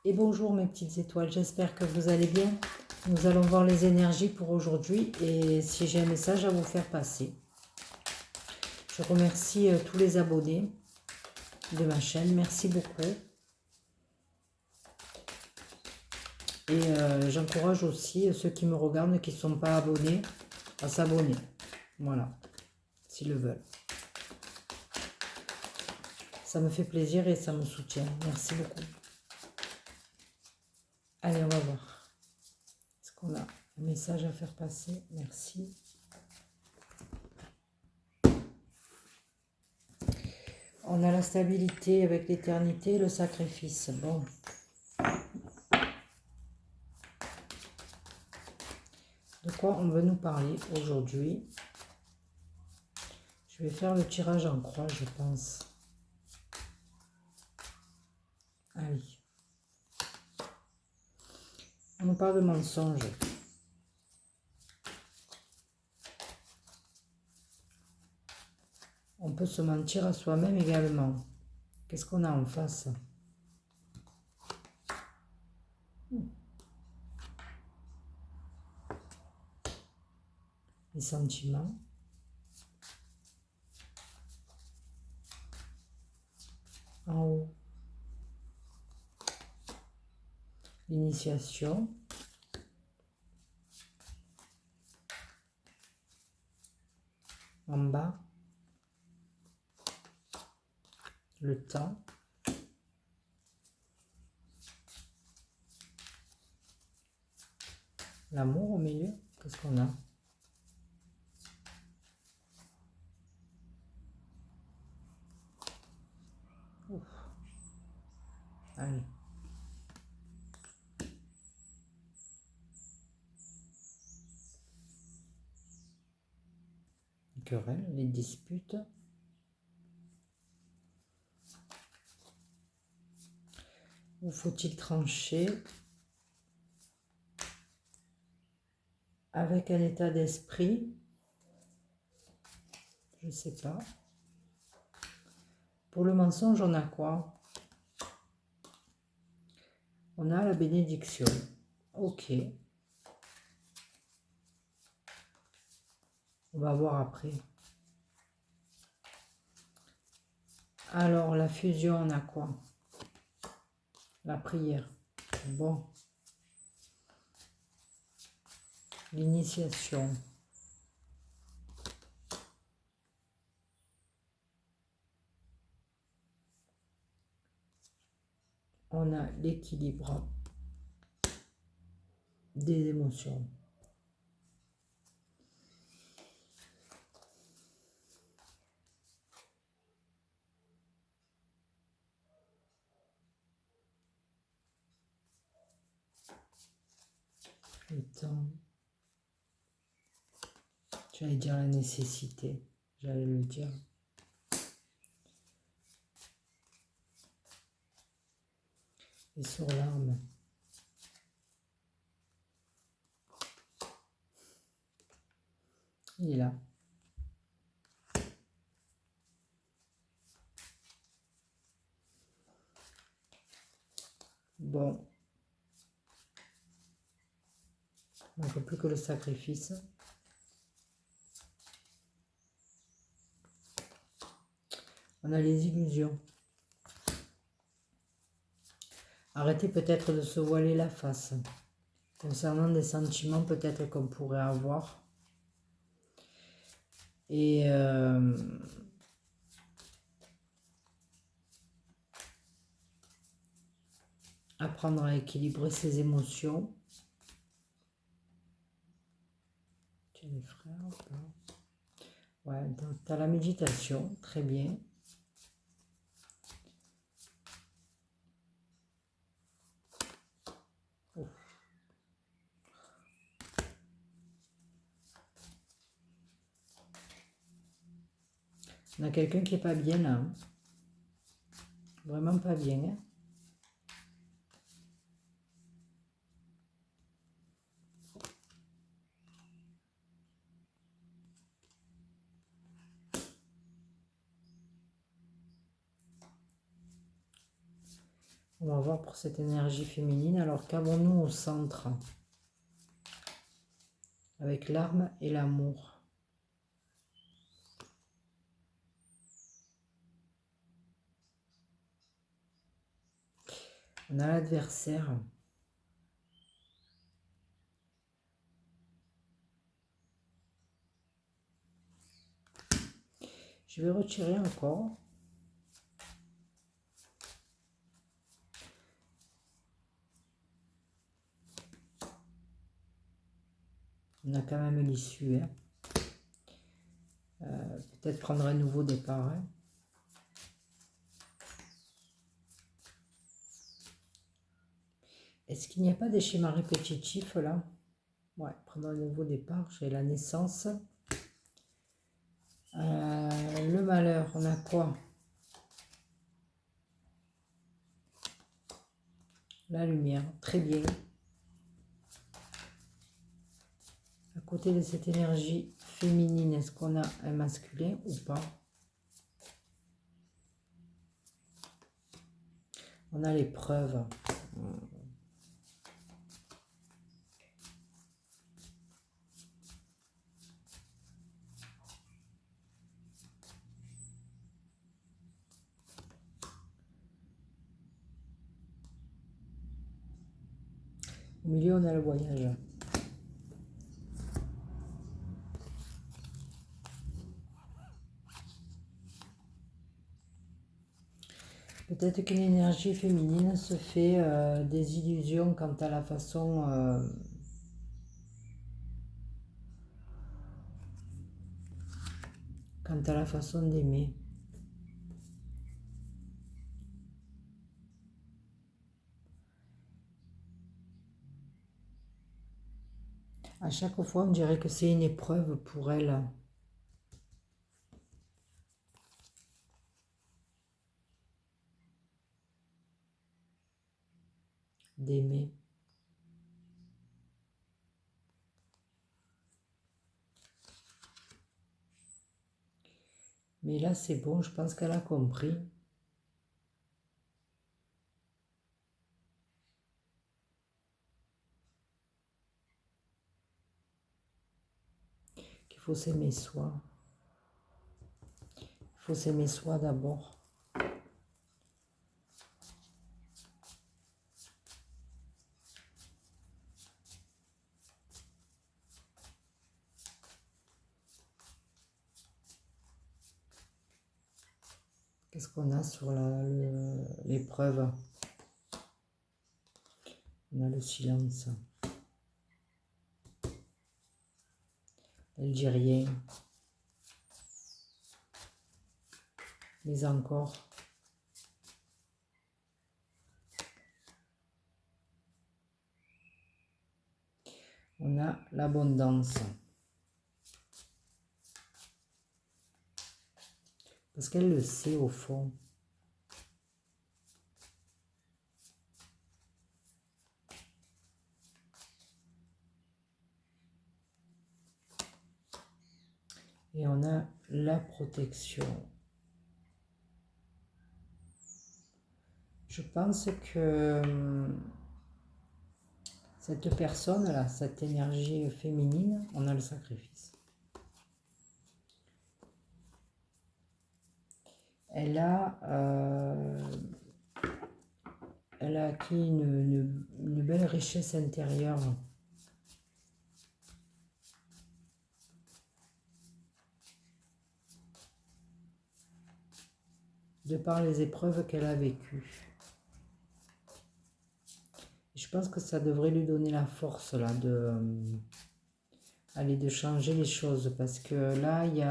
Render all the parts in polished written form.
Et bonjour mes petites étoiles, j'espère que vous allez bien. Nous allons voir les énergies pour aujourd'hui et si j'ai un message à vous faire passer. Je remercie tous les abonnés de ma chaîne, merci beaucoup. Et j'encourage aussi ceux qui me regardent et qui ne sont pas abonnés à s'abonner. Voilà, s'ils le veulent. Ça me fait plaisir et ça me soutient. Merci beaucoup. Allez, on va voir. Est-ce qu'on a un message à faire passer? Merci. On a la stabilité avec l'éternité, le sacrifice. Bon. De quoi on veut nous parler aujourd'hui? Je vais faire le tirage en croix, je pense. Allez. On nous parle de mensonges. On peut se mentir à soi-même également. Qu'est-ce qu'on a en face? Les sentiments. En haut. L'initiation. En bas. Le temps. L'amour au milieu. Qu'est-ce qu'on a? Ouf. Allez. Les querelles, les disputes. Où faut-il trancher avec un état d'esprit? Je ne sais pas. Pour le mensonge, on a quoi? On a la bénédiction. Ok. On va voir après. Alors, la fusion, on a quoi? La prière. Bon. L'initiation. On a l'équilibre des émotions. Le temps. J'allais dire la nécessité. J'allais le dire. Et sur l'arme. Il est là. Bon. Il ne manque plus que le sacrifice. On a les illusions. Arrêtez peut-être de se voiler la face. Concernant des sentiments peut-être qu'on pourrait avoir. Et apprendre à équilibrer ses émotions. Tu as des frères ou pas? Ouais, tu as la méditation, très bien. Ouf. On a quelqu'un qui n'est pas bien là. Hein. Vraiment pas bien. Hein. On va voir pour cette énergie féminine. Alors, qu'avons-nous au centre? Avec l'arme et l'amour. On a l'adversaire. Je vais retirer encore. On a quand même l'issue. Hein. Peut-être prendre un nouveau départ. Hein. Est-ce qu'il n'y a pas des schémas répétitifs là? Ouais, prendre un nouveau départ. J'ai la naissance. Le malheur, on a quoi? La lumière, très bien. À côté de cette énergie féminine, est-ce qu'on a un masculin ou pas? On a l'épreuve. Au milieu, on a le voyage. Peut-être qu'une énergie féminine se fait des illusions quant à la façon d'aimer. À chaque fois, on dirait que c'est une épreuve pour elle. D'aimer. Mais là, c'est bon, je pense qu'elle a compris. Qu'il faut s'aimer soi. Il faut s'aimer soi d'abord. Qu'est-ce qu'on a sur l'épreuve? On a le silence. Elle dit rien. Mais encore. On a l'abondance. Parce qu'elle le sait au fond. Et on a la protection. Je pense que cette personne-là, cette énergie féminine, on a le sacrifice. Elle a acquis une belle richesse intérieure. De par les épreuves qu'elle a vécues. Je pense que ça devrait lui donner la force là de changer les choses, parce que là il y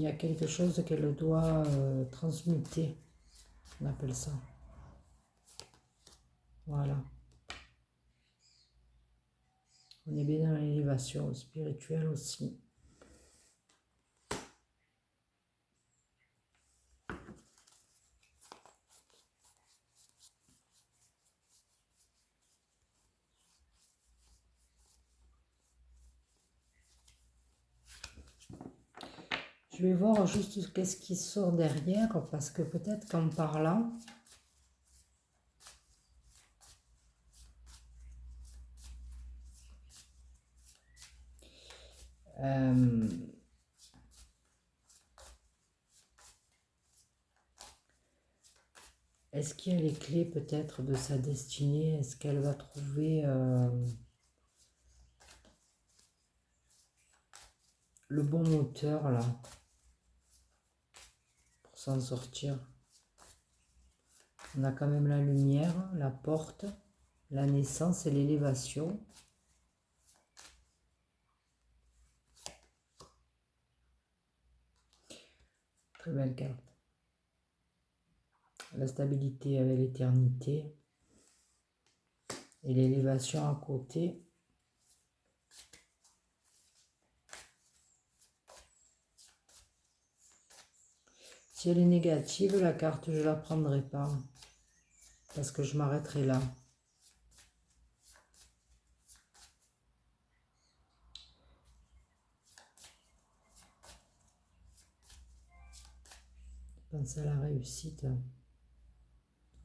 a quelque chose qu'elle doit transmuter, on appelle ça. Voilà. On est bien dans l'élévation spirituelle aussi. Je vais voir juste qu'est-ce qui sort derrière, parce que peut-être qu'en parlant, est-ce qu'il y a les clés peut-être de sa destinée? Est-ce qu'elle va trouver le bon moteur là pour s'en sortir? On a quand même la lumière, la porte, la naissance et l'élévation. Très belle carte. La stabilité avec l'éternité et l'élévation à côté. Si elle est négative, la carte, je ne la prendrai pas parce que je m'arrêterai là. Pensez à la réussite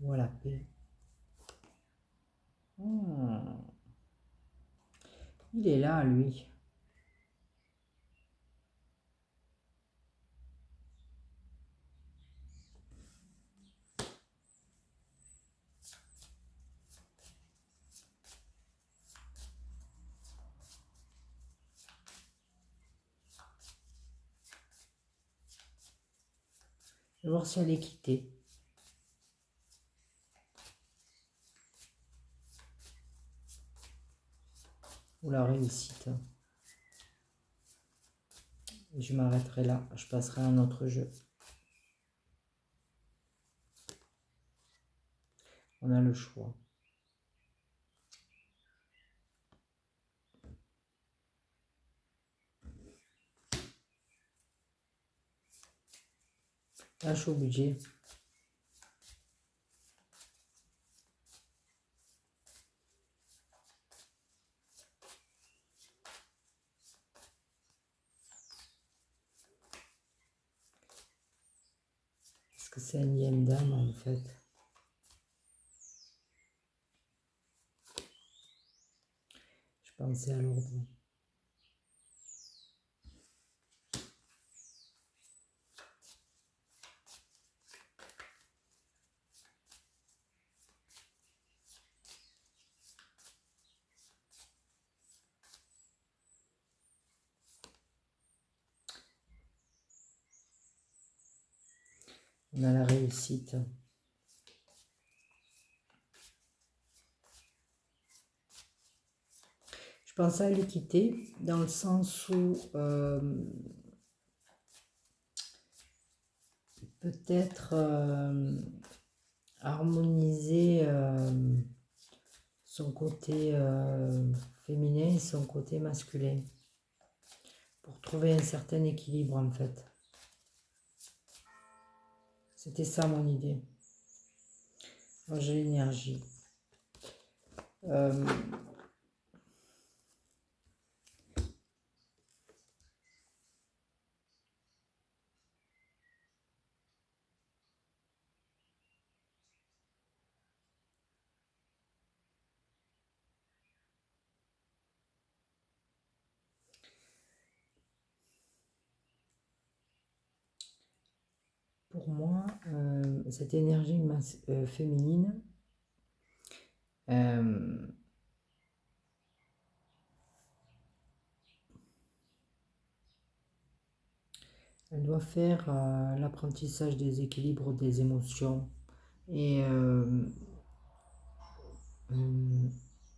ou à la paix. Il est là, lui. Je vais voir si elle est quittée. Ou la réussite. Et je m'arrêterai là. Je passerai à un autre jeu. On a le choix. Là, je suis obligée. Est-ce que c'est une hyène dame en fait? Je pensais à l'ordre. On a la réussite. Je pensais à l'équité dans le sens où peut-être harmoniser son côté féminin et son côté masculin pour trouver un certain équilibre en fait. C'était ça mon idée. Moi j'ai l'énergie. Pour moi, cette énergie féminine, elle doit faire l'apprentissage des équilibres des émotions et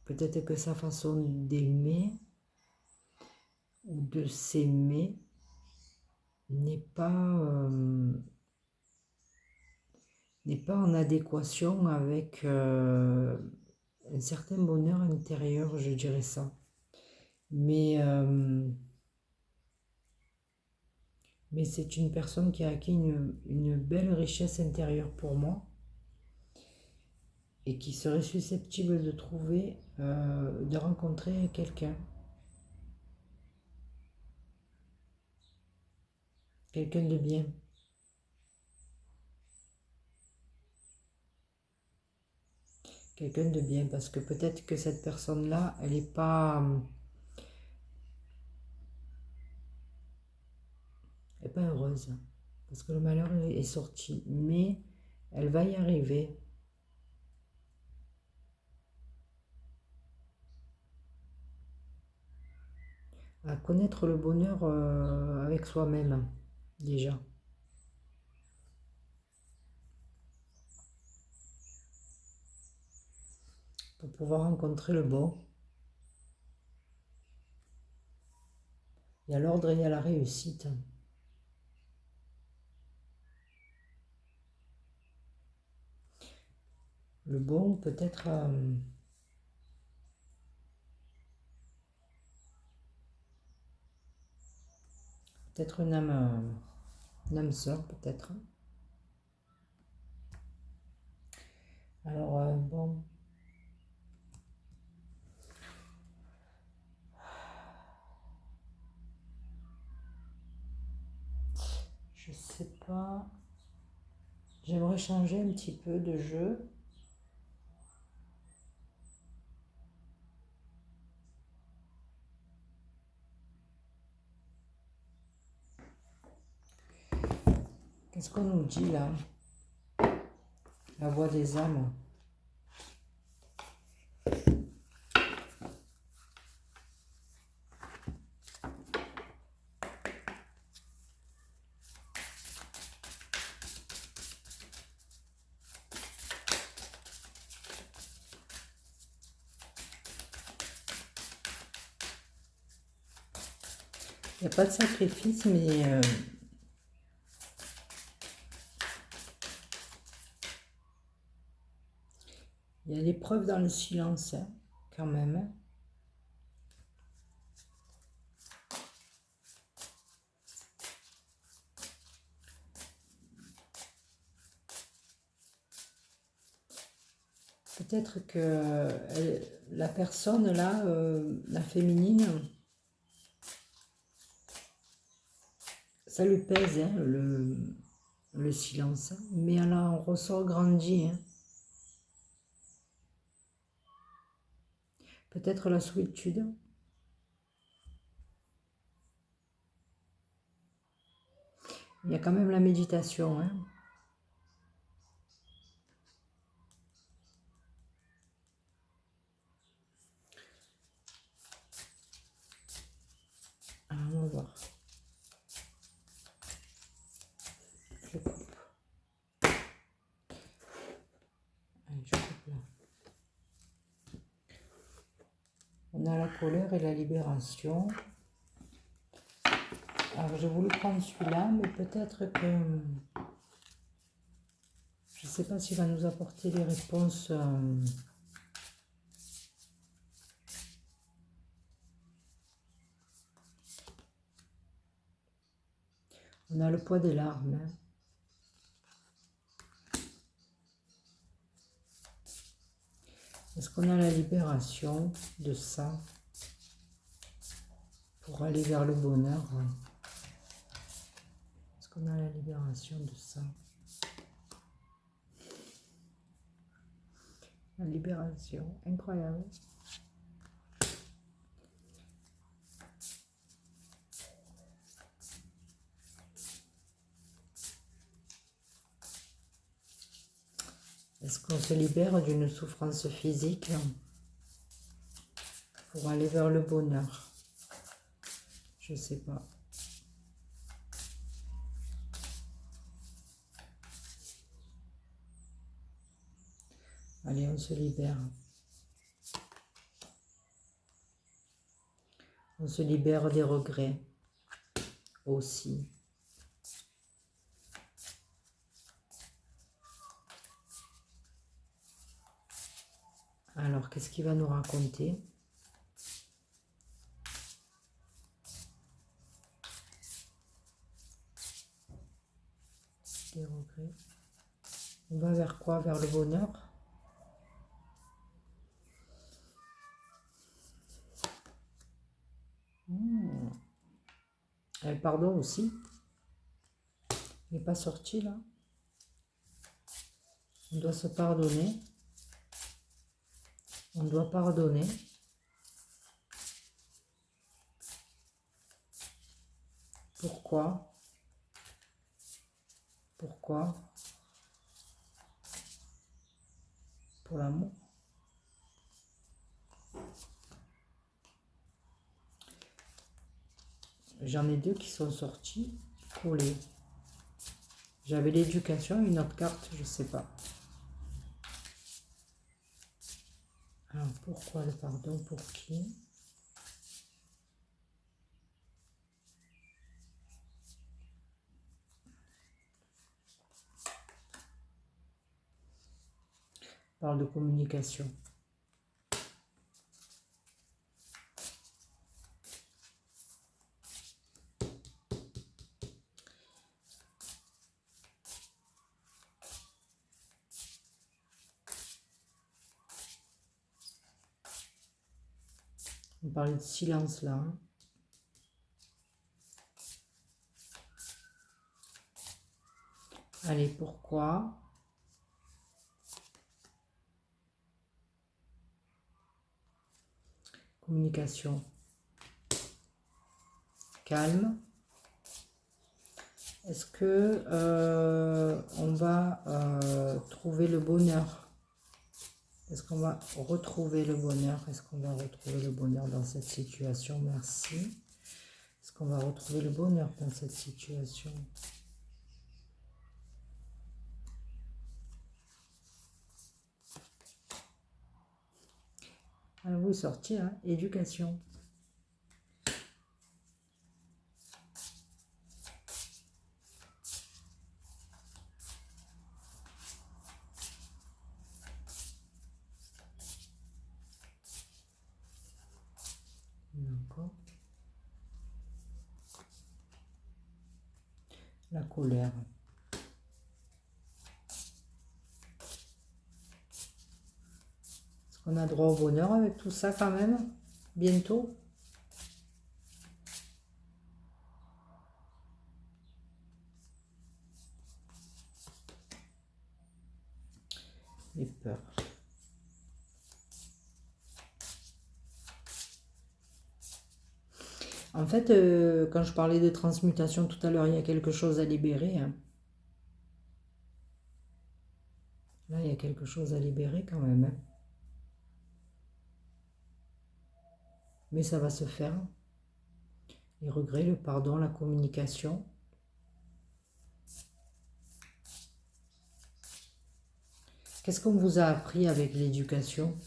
peut-être que sa façon d'aimer ou de s'aimer n'est pas en adéquation avec un certain bonheur intérieur, je dirais ça. Mais c'est une personne qui a acquis une belle richesse intérieure pour moi et qui serait susceptible de trouver, de rencontrer quelqu'un. Quelqu'un de bien. Quelqu'un de bien, parce que peut-être que cette personne-là, elle n'est pas heureuse. Parce que le malheur est sorti. Mais elle va y arriver. À connaître le bonheur avec soi-même, déjà. Pour pouvoir rencontrer le bon. Il y a l'ordre et il y a la réussite. Le bon, peut-être peut-être une âme sœur, peut-être. Alors, bon. Je sais pas. J'aimerais changer un petit peu de jeu. Qu'est-ce qu'on nous dit là? La voix des âmes. Il n'y a pas de sacrifice, mais il y a l'épreuve dans le silence, hein, quand même. Peut-être que la personne là, la féminine, ça lui pèse, hein, le silence. Mais elle en ressort grandi. Hein. Peut-être la solitude. Il y a quand même la méditation. Hein. Alors, on va voir. Je coupe. Allez, je coupe là. On a la colère et la libération. Alors, j'ai voulu prendre celui-là, mais peut-être que... Je ne sais pas s'il va nous apporter des réponses... On a le poids des larmes. Hein. Est-ce qu'on a la libération de ça pour aller vers le bonheur? Ouais. Est-ce qu'on a la libération de ça? La libération, incroyable. Est-ce qu'on se libère d'une souffrance physique pour aller vers le bonheur? Je ne sais pas. Allez, on se libère. On se libère des regrets aussi. Alors, qu'est-ce qu'il va nous raconter? Des regrets. On va vers quoi? Vers le bonheur? Pardon aussi. Il n'est pas sorti là. On doit se pardonner. On doit pardonner. Pourquoi? Pourquoi? Pour l'amour. J'en ai deux qui sont sortis collés. J'avais l'éducation, une autre carte, je ne sais pas. Alors, pourquoi le pardon? Pour qui? On parle de communication. On parlait de silence là. Hein. Allez, pourquoi? Communication. Calme. Est-ce que on va trouver le bonheur? Est-ce qu'on va retrouver le bonheur? Est-ce qu'on va retrouver le bonheur dans cette situation? Merci. Est-ce qu'on va retrouver le bonheur dans cette situation? Alors vous sortez, hein, éducation. D'accord. La colère. Est-ce qu'on a droit au bonheur avec tout ça quand même? Bientôt? Les peurs. En fait, quand je parlais de transmutation tout à l'heure, il y a quelque chose à libérer. Hein. Là, il y a quelque chose à libérer quand même. Hein. Mais ça va se faire. Les regrets, le pardon, la communication. Qu'est-ce qu'on vous a appris avec l'éducation?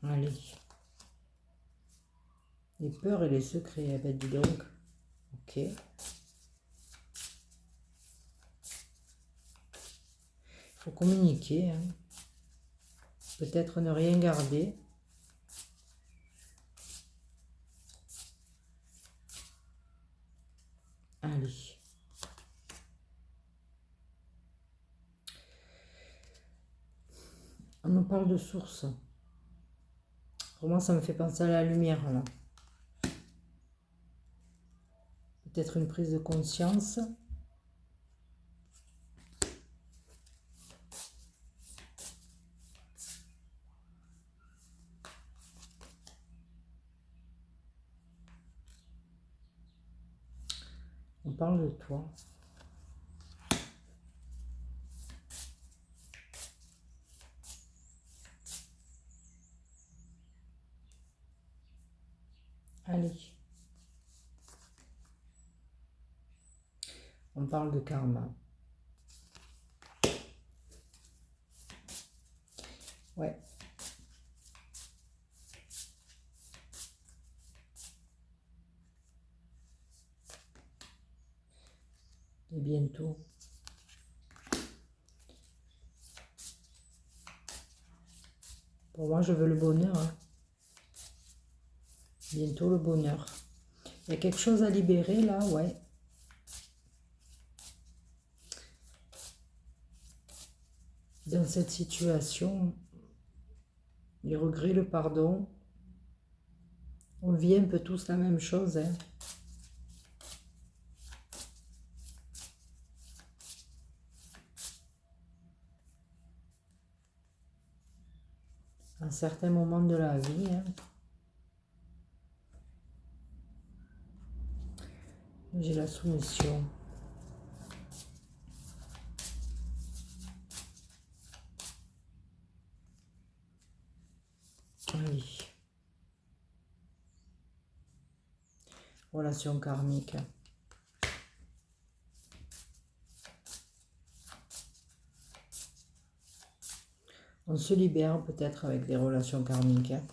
Allez. Les peurs et les secrets, eh ben, dis donc. Ok. Il faut communiquer. Hein. Peut-être ne rien garder. Allez. On en parle de source. Pour moi, ça me fait penser à la lumière, là. Peut-être une prise de conscience. On parle de toi. Allez. On parle de karma. Ouais. Et bientôt. Pour moi, je veux le bonheur. Hein. Bientôt le bonheur. Il y a quelque chose à libérer là, ouais. Dans cette situation, les regrets, le pardon. On vit un peu tous la même chose, hein. À un certain moment de la vie, hein. J'ai la soumission. Allez. Relation karmique. On se libère peut-être avec des relations karmiques, hein.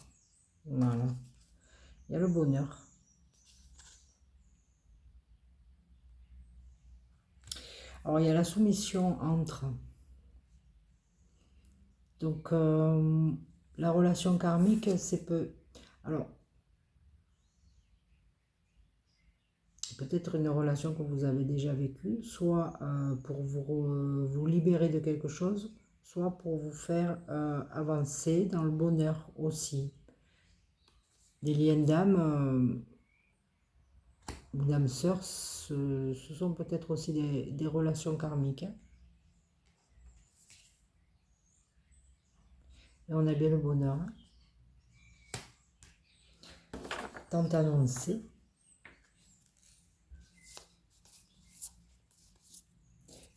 Voilà. Il y a le bonheur. Alors, il y a la soumission entre. Donc, la relation karmique, c'est peu. Alors, peut-être une relation que vous avez déjà vécue, soit pour vous libérer de quelque chose, soit pour vous faire avancer dans le bonheur aussi. Les liens d'âme, d'âme sœur, ce sont peut-être aussi des relations karmiques, hein. Et on a bien le bonheur, hein. Tant annoncé.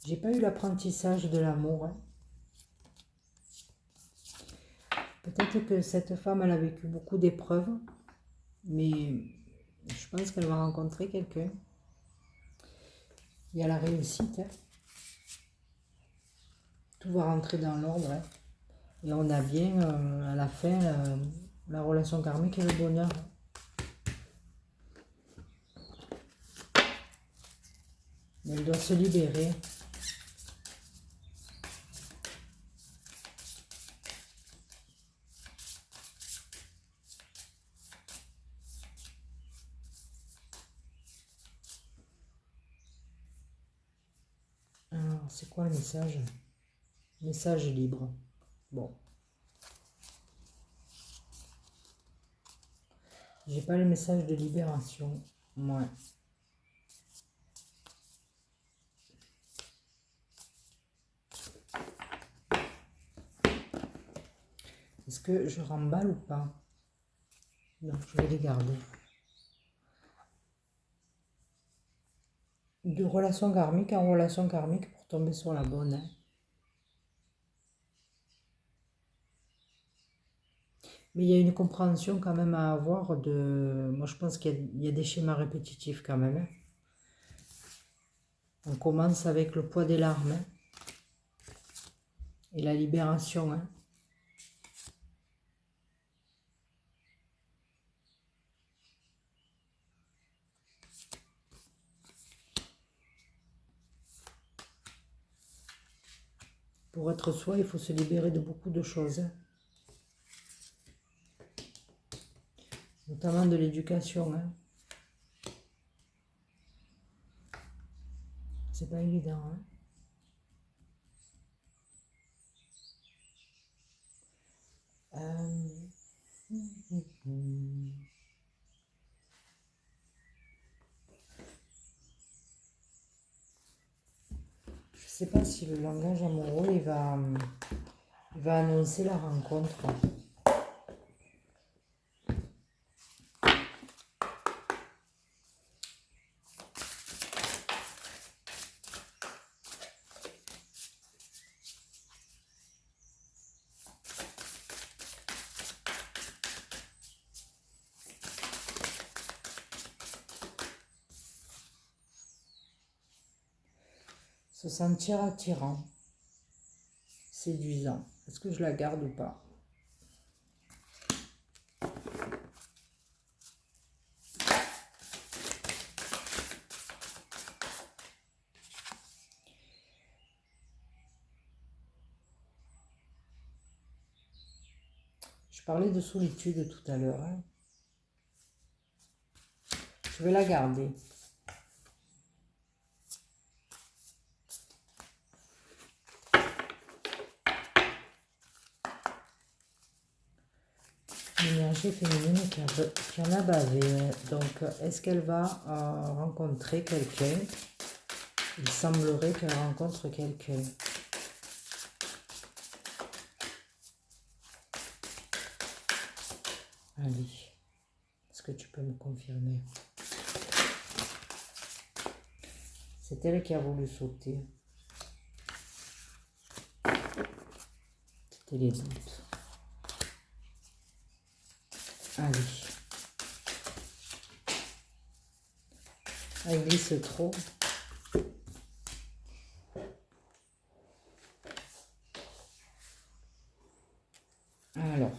J'ai pas eu l'apprentissage de l'amour, hein. Peut-être que cette femme, elle a vécu beaucoup d'épreuves, mais je pense qu'elle va rencontrer quelqu'un. Il y a la réussite, hein. Tout va rentrer dans l'ordre, hein. Et on a bien, à la fin, la relation karmique et le bonheur. Mais elle doit se libérer. Alors, c'est quoi le message? Message libre. Bon. J'ai pas le message de libération. Ouais. Est-ce que je remballe ou pas? Non, je vais les garder. De relation karmique en relation karmique pour tomber sur la bonne, hein. Mais il y a une compréhension quand même à avoir de... Moi, je pense qu'il y a des schémas répétitifs quand même, hein. On commence avec le poids des larmes, hein, et la libération, hein. Pour être soi, il faut se libérer de beaucoup de choses, hein. Notamment de l'éducation, hein. C'est pas évident, hein. Je sais pas si le langage amoureux il va annoncer la rencontre. Se sentir attirant, séduisant. Est-ce que je la garde ou pas? Je parlais de solitude tout à l'heure, hein. Je vais la garder. L'énergie féminine qui en a bavé. Donc, est-ce qu'elle va rencontrer quelqu'un? Il semblerait qu'elle rencontre quelqu'un. Allez, est-ce que tu peux me confirmer? C'est elle qui a voulu sauter. C'était les doutes. Allez. Elle glisse trop. Alors.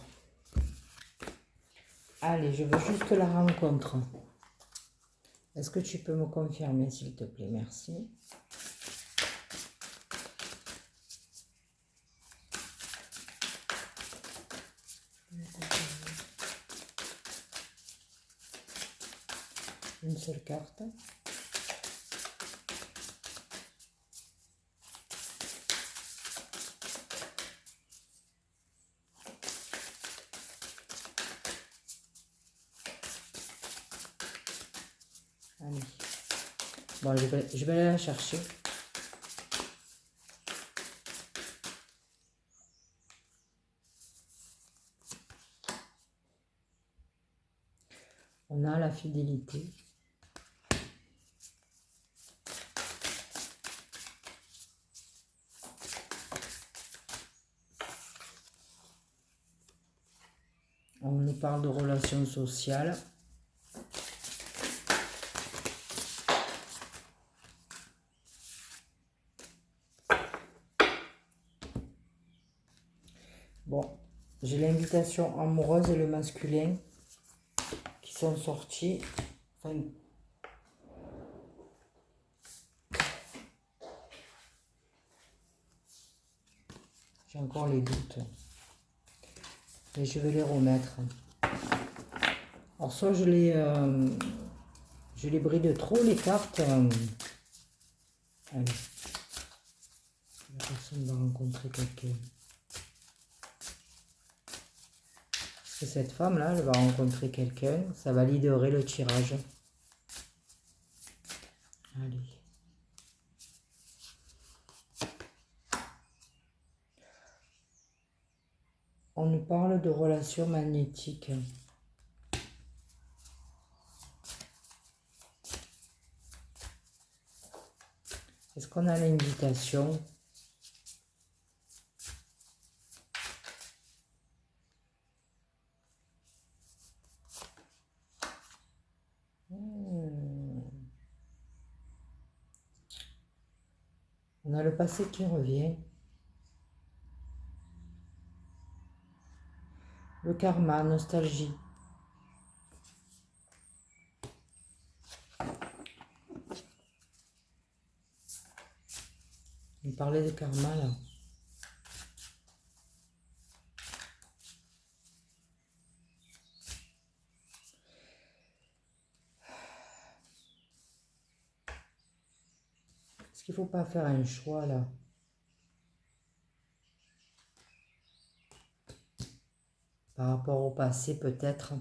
Allez, je veux juste la rencontre. Est-ce que tu peux me confirmer, s'il te plaît? Merci. Une seule carte. Allez. Bon, je vais aller la chercher. On a la fidélité. On nous parle de relations sociales. Bon, j'ai l'invitation amoureuse et le masculin qui sont sortis. Enfin, j'ai encore les doutes. Et je vais les remettre. Alors, soit je les bride trop, les cartes. Allez. La personne va rencontrer quelqu'un. Parce que cette femme-là, elle va rencontrer quelqu'un. Ça va leaderer le tirage. Allez. On nous parle de relations magnétiques. Est-ce qu'on a l'invitation? On a le passé qui revient. Le karma, nostalgie. On parlait de karma là. Est-ce qu'il ne faut pas faire un choix là? Par rapport au passé peut-être.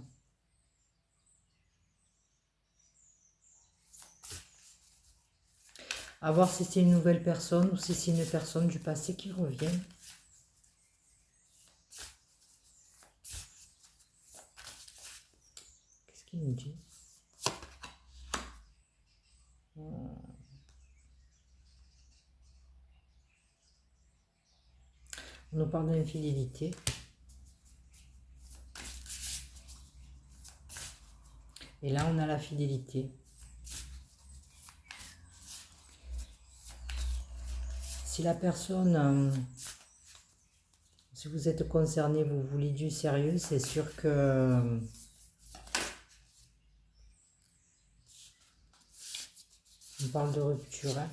À voir si c'est une nouvelle personne ou si c'est une personne du passé qui revient. Qu'est-ce qu'il nous dit? On nous parle d'infidélité. Et là, on a la fidélité. Si la personne, si vous êtes concerné, vous voulez du sérieux, c'est sûr que on parle de rupture. Hein.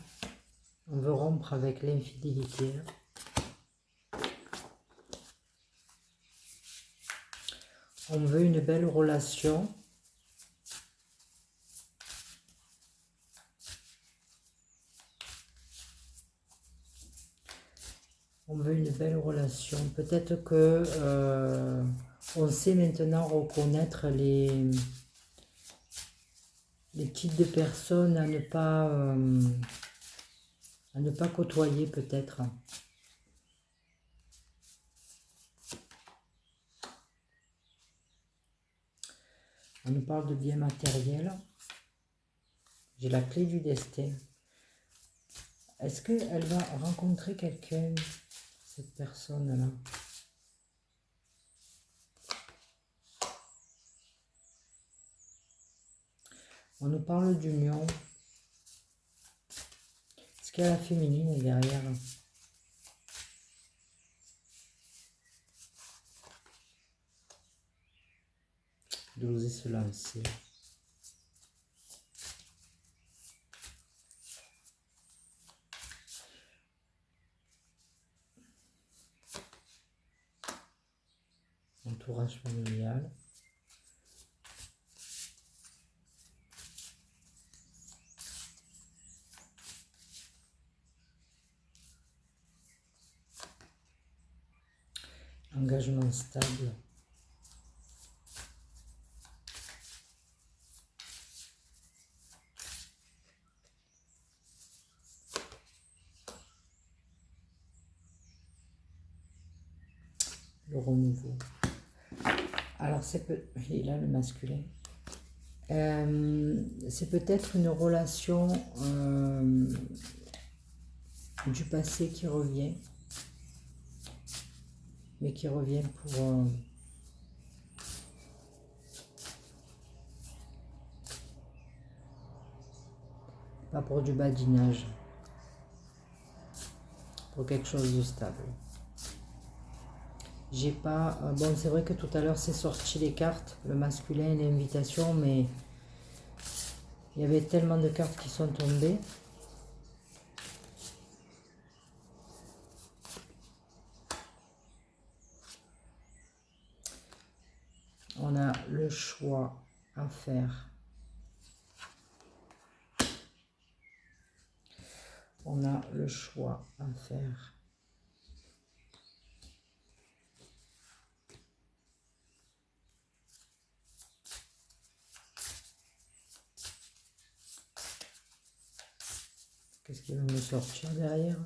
On veut rompre avec l'infidélité. On veut une belle relation. On veut une belle relation. Peut-être que On sait maintenant reconnaître les types de personnes à ne pas côtoyer peut-être. On nous parle de biens matériels. J'ai la clé du destin. Est-ce qu'elle va rencontrer quelqu'un, cette personne-là? On nous parle d'union. Est-ce qu'il y a la féminine derrière? D'oser se lancer. Entourage familial. Engagement stable. Le renouveau. Alors, il est là le masculin. C'est peut-être une relation du passé qui revient. Mais qui revient pas pour du badinage. Pour quelque chose de stable. J'ai pas... bon, c'est vrai que tout à l'heure, c'est sorti les cartes, le masculin et l'invitation, mais il y avait tellement de cartes qui sont tombées. On a le choix à faire. On a le choix à faire. Qu'est-ce qui va me sortir derrière?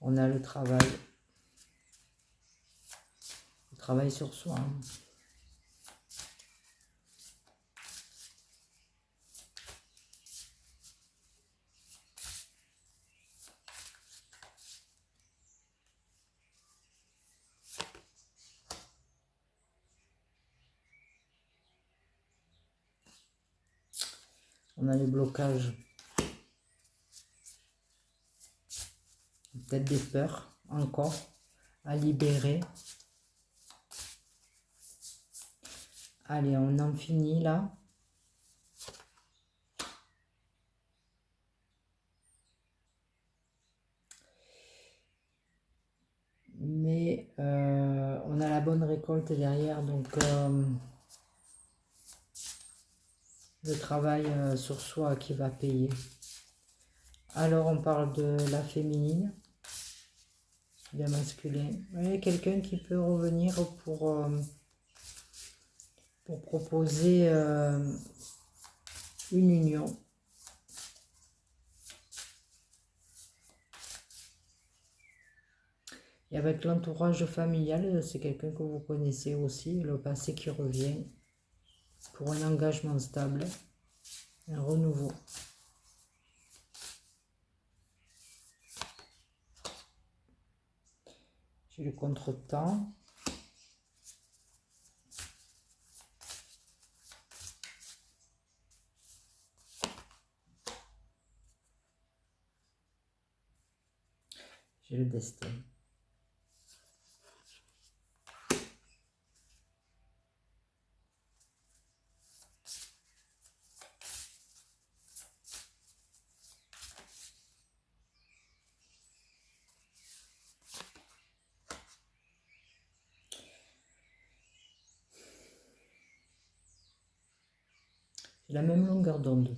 On a le travail. Le travail sur soi. On a les blocages. Peut-être des peurs encore à libérer. Allez, on en finit là. Mais on a la bonne récolte derrière, donc le travail sur soi qui va payer. Alors on parle de la féminine, bien masculin. Il y a quelqu'un qui peut revenir pour proposer une union. Et avec l'entourage familial, c'est quelqu'un que vous connaissez aussi, le passé qui revient pour un engagement stable, un renouveau. J'ai le contretemps. J'ai le destin. la même longueur d'onde.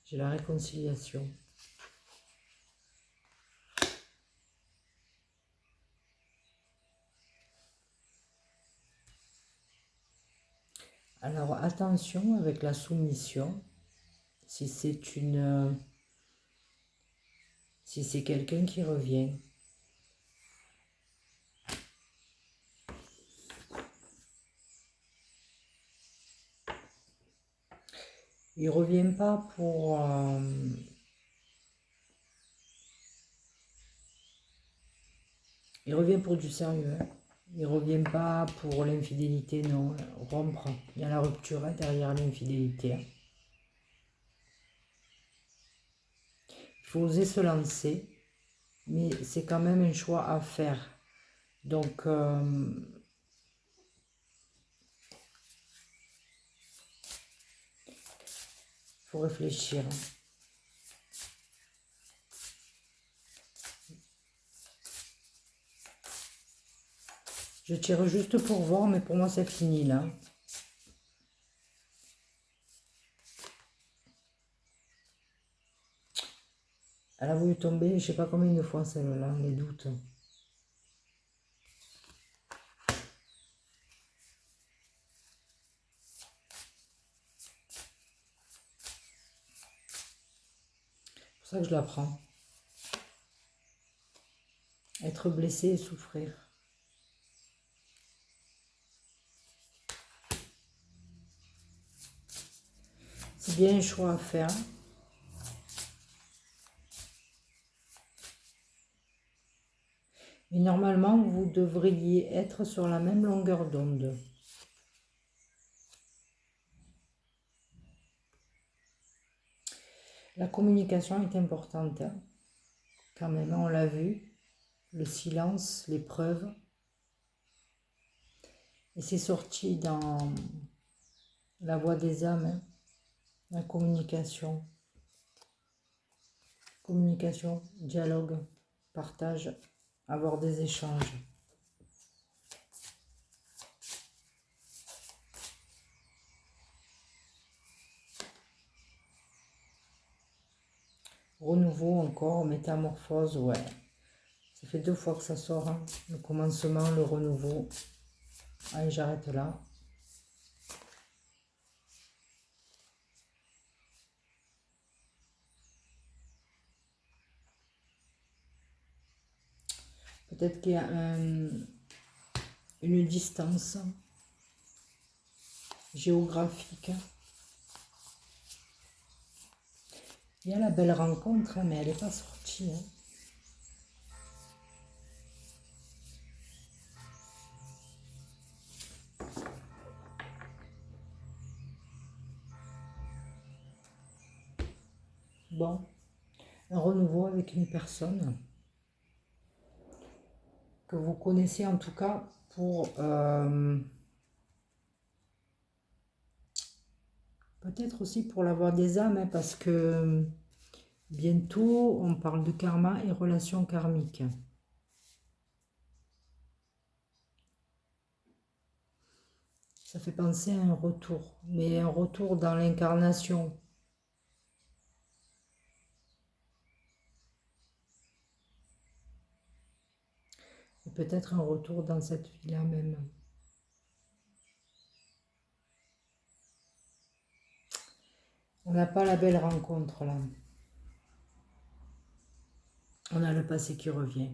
J'ai la réconciliation. Alors attention avec la soumission, si c'est quelqu'un qui revient. Il revient pas pour il revient pour du sérieux. Hein. Il revient pas pour l'infidélité, non. Rompre. Il y a la rupture hein, derrière l'infidélité. Hein. Il faut oser se lancer, mais c'est quand même un choix à faire. Donc, faut réfléchir. Je tire juste pour voir, mais pour moi, c'est fini, là. Elle a voulu tomber, je sais pas combien de fois, celle-là, les doutes. C'est pour ça que je la prends. Être blessé et souffrir. C'est bien un choix à faire. Mais normalement, vous devriez être sur la même longueur d'onde. La communication est importante. Hein. Quand même, on l'a vu. Le silence, l'épreuve. Et c'est sorti dans la voix des âmes. Hein. La communication. Communication, dialogue, partage, avoir des échanges. Renouveau encore, métamorphose, ouais. Ça fait 2 fois que ça sort. Hein. Le commencement, le renouveau. Allez, j'arrête là. Peut-être qu'il y a une distance géographique. Il y a la belle rencontre, hein, mais elle n'est pas sortie. Hein. Bon, un renouveau avec une personne que vous connaissez en tout cas pour peut-être aussi pour la voix des âmes, hein, parce que bientôt on parle de karma et relations karmiques. Ça fait penser à un retour, mais un retour dans l'incarnation. Et peut-être un retour dans cette vie-là même. On n'a pas la belle rencontre là. On a le passé qui revient.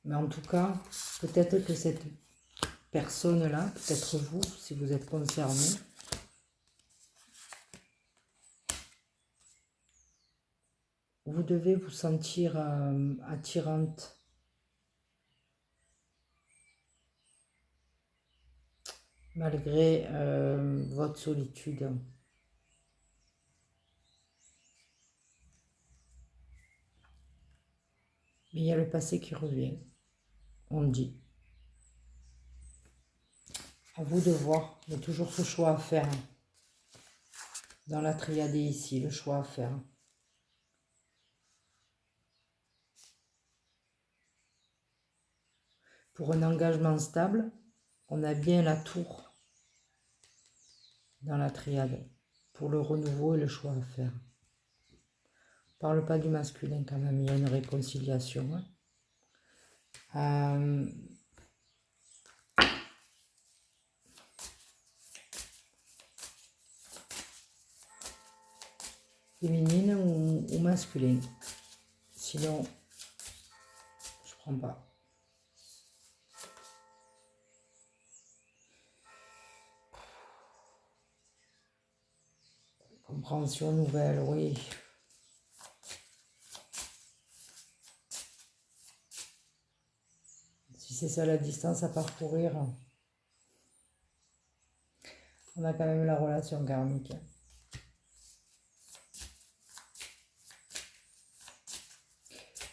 Mais en tout cas, peut-être que cette personne-là, peut-être vous, si vous êtes concerné, vous devez vous sentir attirante. Malgré votre solitude. Mais il y a le passé qui revient, on dit. À vous de voir, il y a toujours ce choix à faire. Dans la triade ici, le choix à faire. Pour un engagement stable, on a bien la tour dans la triade. Pour le renouveau et le choix à faire. On ne parle pas du masculin quand même, il y a une réconciliation. Féminine ou masculin. Sinon, je prends pas. Compréhension nouvelle, oui. Si c'est ça la distance à parcourir, on a quand même la relation karmique.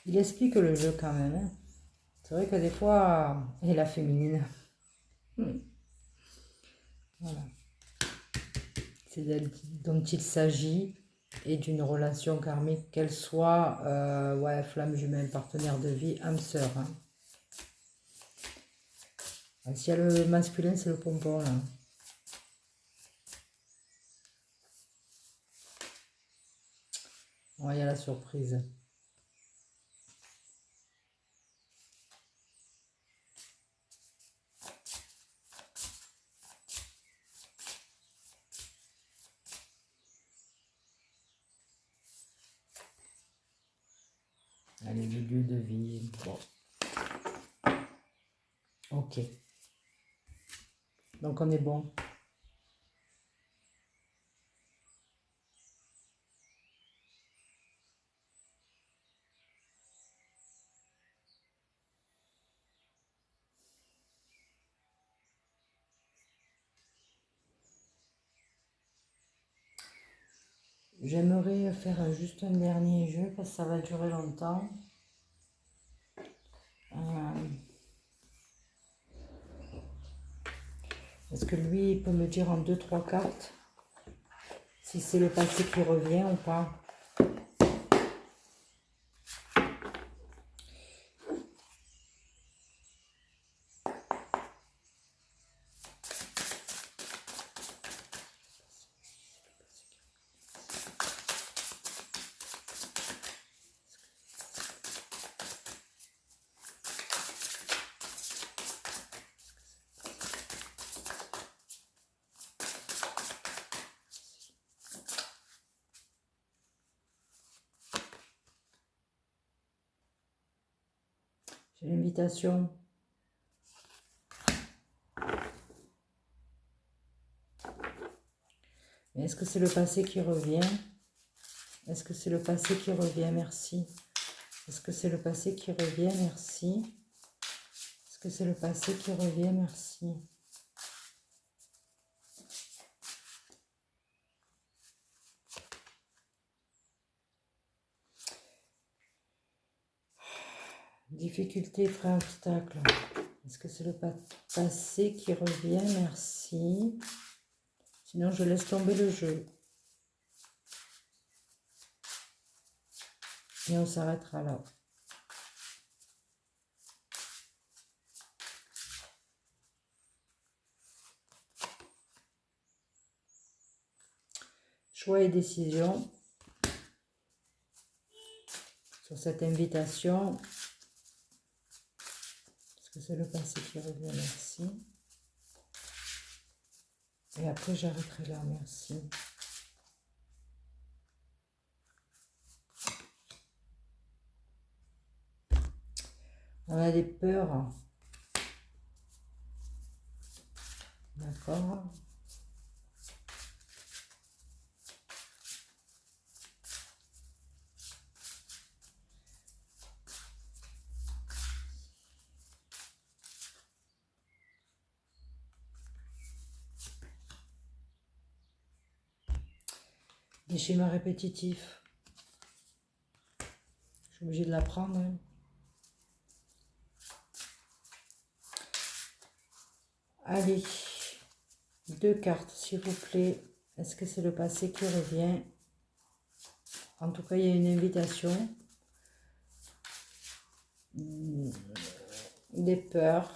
Il explique le jeu quand même. Hein. C'est vrai que des fois, et la féminine. Voilà. C'est d'elle dont il s'agit et d'une relation karmique, qu'elle soit ouais, flamme jumelle, partenaire de vie, âme sœur. Hein. S'il y a le masculin, c'est le pompon là. Ouais, il y a la surprise. Allez, le lieu de vie. Bon. Ok. Donc on est bon. J'aimerais faire juste un dernier jeu parce que ça va durer longtemps. Est-ce que lui, il peut me dire en 2-3 cartes si c'est le passé qui revient ou pas? J'ai l'invitation. Mais est-ce que c'est le passé qui revient? Est-ce que c'est le passé qui revient? Merci. Est-ce que c'est le passé qui revient? Merci. Est-ce que c'est le passé qui revient? Merci. Difficulté, frein, obstacle. Est-ce que c'est le passé qui revient? Merci. Sinon, je laisse tomber le jeu. Et on s'arrêtera là. Choix et décision. Sur cette invitation. Est-ce que c'est le passé qui revient? Merci. Et après, j'arrêterai là. Merci. On a des peurs. D'accord. Des schémas répétitifs. Je suis obligée de l'apprendre. Hein. Allez, 2 cartes, s'il vous plaît. Est-ce que c'est le passé qui revient? En tout cas, il y a une invitation. Des peurs.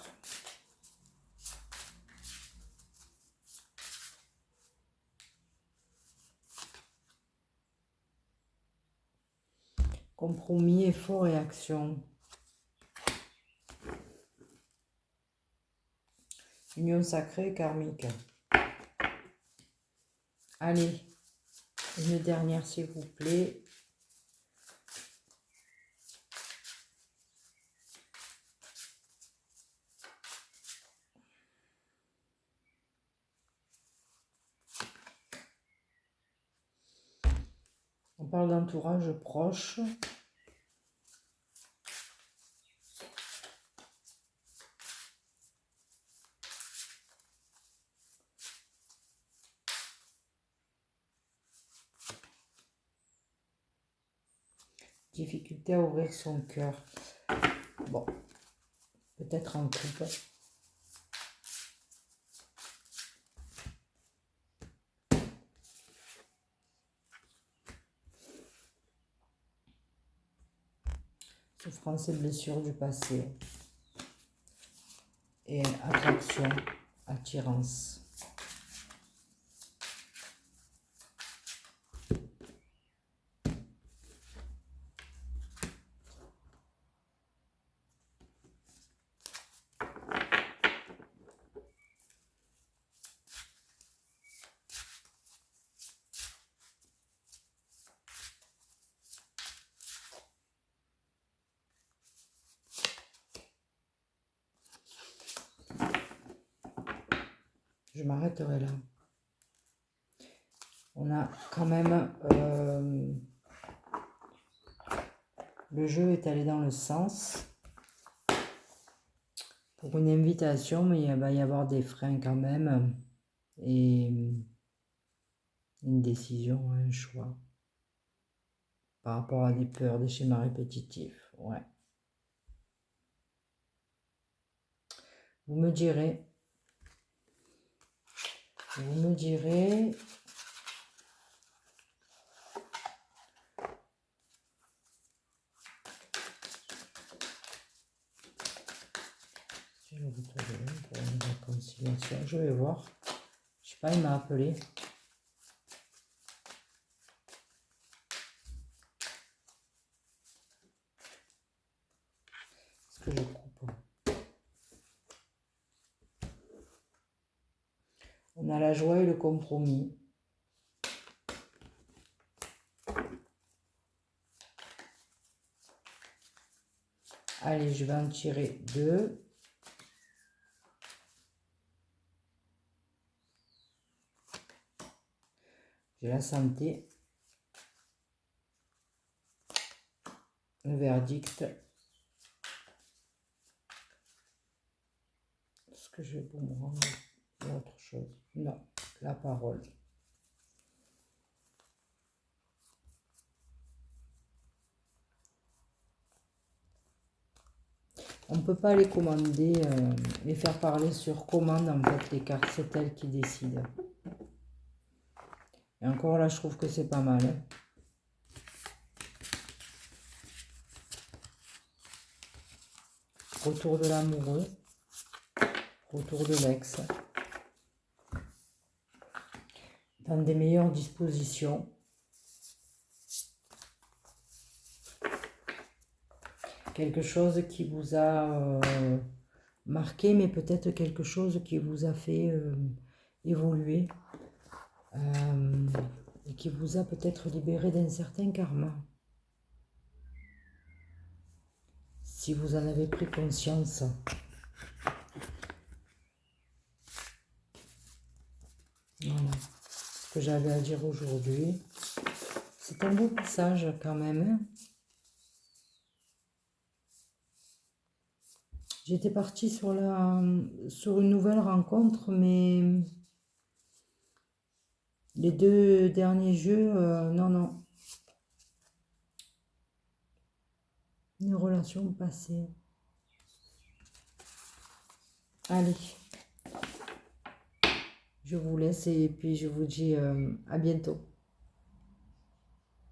Compromis, effort et action. Union sacrée karmique. Allez, une dernière s'il vous plaît. On parle d'entourage proche. Difficulté à ouvrir son cœur. Bon, peut-être en couple. Souffrance et blessures du passé. Et attraction, attirance. Je m'arrêterai là. On a quand même... le jeu est allé dans le sens pour une invitation, mais il va y avoir des freins quand même. Et une décision, un choix. Par rapport à des peurs, des schémas répétitifs. Ouais. Vous me direz... Vous me direz... Pour une réconciliation. Je vais voir. Je sais pas, il m'a appelé. Est-ce que je coupe? On a la joie et le compromis. Allez, je vais en tirer 2. J'ai la santé. Le verdict. Est-ce que je vais pour me rendre autre chose? Non, la parole. On ne peut pas les commander, les faire parler sur commande, en fait, les cartes, c'est elles qui décident. Et encore là, je trouve que c'est pas mal. Hein. Retour de l'amoureux, retour de l'ex. Dans des meilleures dispositions. Quelque chose qui vous a marqué, mais peut-être quelque chose qui vous a fait évoluer. Et qui vous a peut-être libéré d'un certain karma. Si vous en avez pris conscience. Voilà ce que j'avais à dire aujourd'hui. C'est un beau message quand même. Hein. J'étais partie sur une nouvelle rencontre, mais les 2 derniers jeux, non. Une relation passée. Allez. Je vous laisse et puis je vous dis à bientôt.